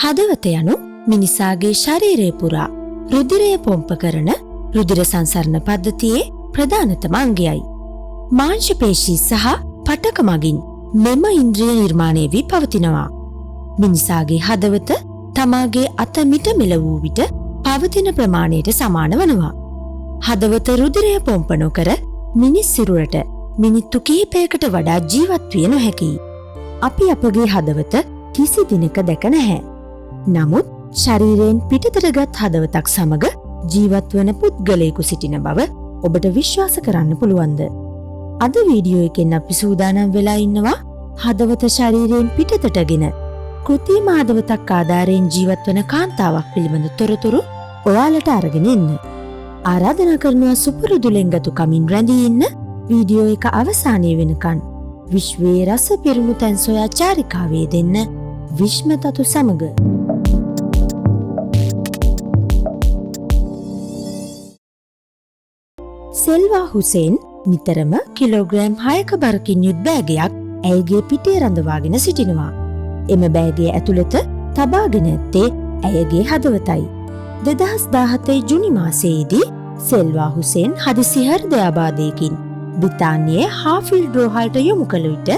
හදවත යනු මිනිසාගේ ශරීරය පුරා රුධිරය පොම්ප කරන රුධිර සංසරණ පද්ධතියේ ප්‍රධානතම අංගයයි. මාංශ පේශී සහ පටක මගින් මෙම ඉන්ද්‍රිය නිර්මාණය වී පවතිනවා. මිනිසාගේ හදවත තමාගේ අත මිට මෙල වූ විට පවතින ප්‍රමාණයට සමාන වනවා. හදවත රුධිරය පොම්ප නොකර මිනිස් සිරුරට මිනිත්තු කිහිපයකට වඩා ජීවත් විය නොහැකියි. අපි අපගේ හදවත කිසි දිනක දැක නැහැ. නමුත් ශරීරයෙන් පිටතටගත් හදවතක් සමග ජීවත් වන පුද්ගලයෙකු සිටින බව ඔබට විශ්වාස කරන්න පුළුවන්ද? අද වීඩියෝ එකෙන් අපි සූදානම් වෙලා ඉන්නවා හදවත ශරීරයෙන් පිටතටගෙන කෘත්‍රිම හදවතක් ආධාරයෙන් ජීවත් වන කාන්තාවක් පිළිබඳ තොරතුරු ඔයාලට අරගෙන එන්න. ආරාධනා කරනවා සුපුරුදු ලෙන්ගතු කමින් රැඳී ඉන්න වීඩියෝ එක අවසානය වෙනකන් විශ්වයේ රස පිරුණු තැන් සොයා චාරිකාවේ දෙන්න විශ්මතතු සමග. සෙල්වා හුසේන් නිතරම කිලෝග්‍රෑම් 6ක බරකින් යුත් බෑගයක් ඇයගේ පිටේ රඳවාගෙන සිටිනවා. එම බෑගේ ඇතුළත තබාගෙන ඇත්තේ ඇයගේ හදවතයි. 2017 ජුනි මාසයේදී සෙල්වා හුසේන් හදිසි හෘදයාබාධයකින් බ්‍රිතාන්‍යයේ හාෆිල්ඩ් රෝහලට යොමු කළ විට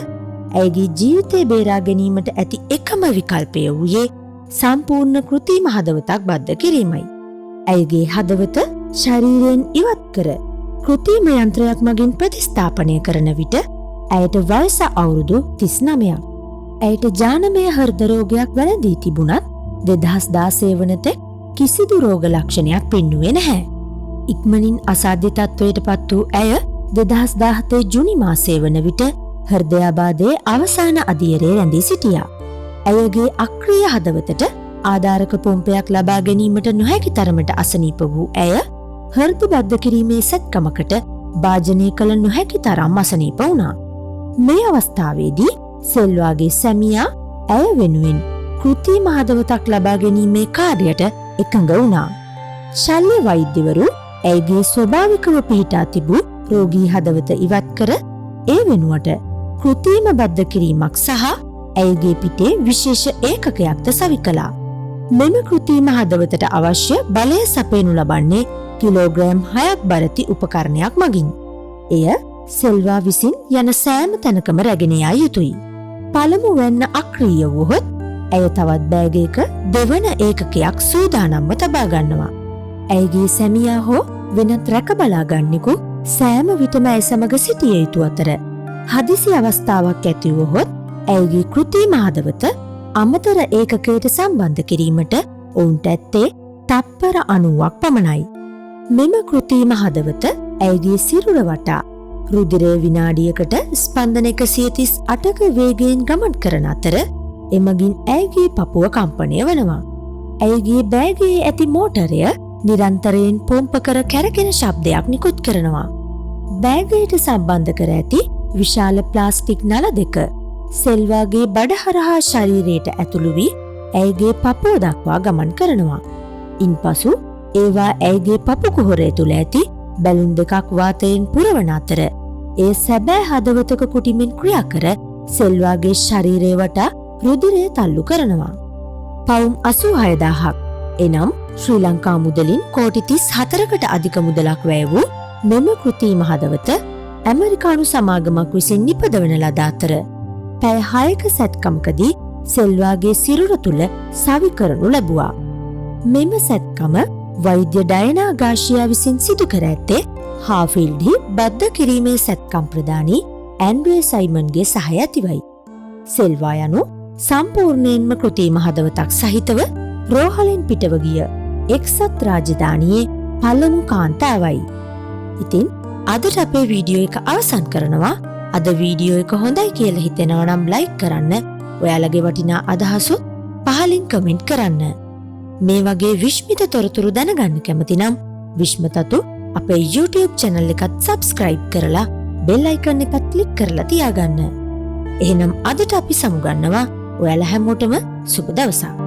ඇයගේ ජීවිතය බේරා ගැනීමට ඇති එකම විකල්පය වූයේ සම්පූර්ණ කෘත්‍රිම හදවතක් බද්ධ කිරීමයි. ඇයගේ හදවත ශරීරයෙන් ඉවත් කර කෘත්‍රිම යන්ත්‍රයක් මගින් ප්‍රතිස්ථාපනය කරන විට ඇයට වයස අවුරුදු 39ක්. ඇයට ජානමය හෘද රෝගයක් වැළඳී තිබුණත් 2016 වනතෙක් කිසිදු රෝග ලක්ෂණයක් පෙන්නුවේ නැහැ. ඉක්මනින් අසාධ්‍ය තත්ත්වයට පත් වූ ඇය 2017 ජුනි මාසයේ වන විට හෘදයාබාධයේ අවසාන අදියරේ රැඳී සිටියා. ඇයගේ අක්‍රීය හදවතට ආධාරක පොම්පයක් ලබා ගැනීමට නොහැකි තරමට අසනීප වූ ඇය හෘද බද්ධ කිරීමේ සැත්කමකට භාජනය කළ නොහැකි තරම් අසනීප වුණා. මේ අවස්ථාවේදී සෙල්වාගේ සැමියා ඇය වෙනුවෙන් කෘත්‍රිම හදවතක් ලබා ගැනීමේ කාර්යයට එකඟ වුණා. ශල්‍ය වෛද්‍යවරු ඇයගේ ස්වභාවිකව පිහිටා තිබූ රෝගී හදවත ඉවත් කර ඒ වෙනුවට කෘත්‍රිම බද්ධ කිරීමක් සහ ඇයගේ පිටේ විශේෂ ඒකකයක්ද සවි කළා. මෙම කෘත්‍රිම හදවතට අවශ්‍ය බලය සපයනු ලබන්නේ කිලෝග්‍රෑම් 6ක් බරති උපකරණයක් මගින්. එය සෙල්වා විසින් යන සෑම තැනකම රැගෙන යා යුතුයි. පළමු වැන්න අක්‍රීය වුවහොත් ඇය තවත් බෑගයක දෙවන ඒකකයක් සූදානම්ව තබා ගන්නවා. ඇයගේ සැමියා හෝ වෙනත් රැක බලා ගන්නෙකු සෑම විටම ඇය සමග සිටිය යුතු අතර හදිසි අවස්ථාවක් ඇති වුවහොත් ඇයගේ කෘත්‍රිම හදවත අමතර ඒකකයට සම්බන්ධ කිරීමට ඔවුන්ට ඇත්තේ තප්පර 90ක් පමණයි. මෙම කෘත්‍රිම හදවත ඇයගේ සිරුර වටා රුධිරය විනාඩියකට ස්පන්දන 138ක වේගයෙන් ගමන් කරන අතර එමගින් ඇයගේ පපුව කම්පනය වනවා. ඇයගේ බෑගයේ ඇති මෝටරය නිරන්තරයෙන් පොම්ප කර කැරකෙන ශබ්දයක් නිකුත් කරනවා. බෑගයට සම්බන්ධ කර ඇති විශාල ප්ලාස්ටික් නල දෙක සෙල්වාගේ බඩ හරහා ශරීරයට ඇතුළු වී ඇයගේ පපුව දක්වා ගමන් කරනවා. ඉන්පසු ඒවා ඇයගේ පපු කුහරය තුළ ඇති බැලුන් දෙකක් වාතයෙන් පුරවන අතර ඒ සැබෑ හදවතක කුටිමින් ක්‍රියා කර සෙල්වාගේ ශරීරය වටා රුධිරය තල්ලු කරනවා. පවුම් 86,000ක් එනම් ශ්‍රී ලංකා මුදලින් කෝටි 34කට අධික මුදලක් වැය වූ මෙම කෘත්‍රිම හදවත ඇමරිකානු සමාගමක් විසින් නිපදවන ලද අතර පැය 6ක සැත්කමකදී සෙල්වාගේ සිරුර තුළ සවි කරනු ලැබුවා. මෙම සැත්කම වෛද්‍ය ඩයනා ගාෂියා විසින් සිදු කර ඇත්තේ හාෆිල්ඩ්හි බද්ධ කිරීමේ සැත්කම් ප්‍රධානී ඇන්ඩ්‍රිය සයිමන්ගේ සහය ඇතිවයි. සෙල්වා යනු සම්පූර්ණයෙන්ම කෘත්‍රිම හදවතක් සහිතව රෝහලෙන් පිටව ගිය එක්සත් රාජධානියේ පළමු කාන්තාවයි. ඉතින් අදට අපේ වීඩියෝ එක අවසන් කරනවා. අද වීඩියෝ එක හොඳයි කියලා හිතෙනවා නම් ලයික් කරන්න, ඔයාලගේ වටිනා අදහසුත් පහලින් කමෙන්ට් කරන්න. මේ වගේ විශ්මිත තොරතුරු දැනගන්න කැමති නම් විශ්මතතු අපේ YouTube channel එකත් subscribe කරලා bell icon එකත් click කරලා තියාගන්න. එහෙනම් අදට අපි සමුගන්නවා. ඔයාලා හැමෝටම සුබ දවසක්.